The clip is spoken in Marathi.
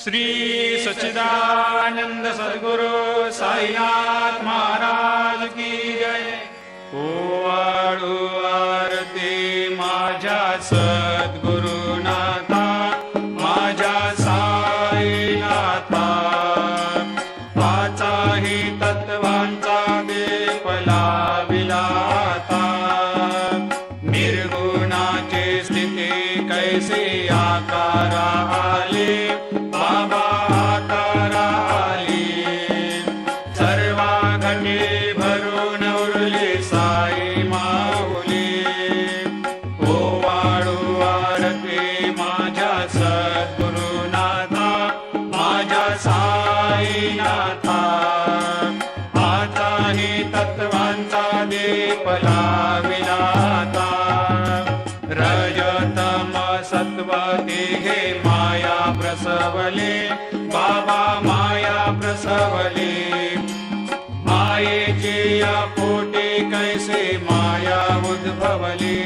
श्री सच्चिदानंद सद्गुरु साईनाथ महाराज की जय। ओवाळू आरती माझ्या सद्गुरुनाथा, माझ्या साईनाथा, पाचाही तत्वांचा दीप लाविला आता। निर्गुणाची स्थिती कैसे आकारा आले, बाबा आकारा आली। सर्वा घटे भरून उरली साई माऊली। ओवाळू आरती माझ्या सद्गुरुनाथा, माझ्या साईनाथा, आताही तत्वांचा दीप लाविला आता। रजतम सत्व तिघे माया प्रसवले, बाबा माया प्रसवले। मायेची या पोटी कैसे माया उद्भवली।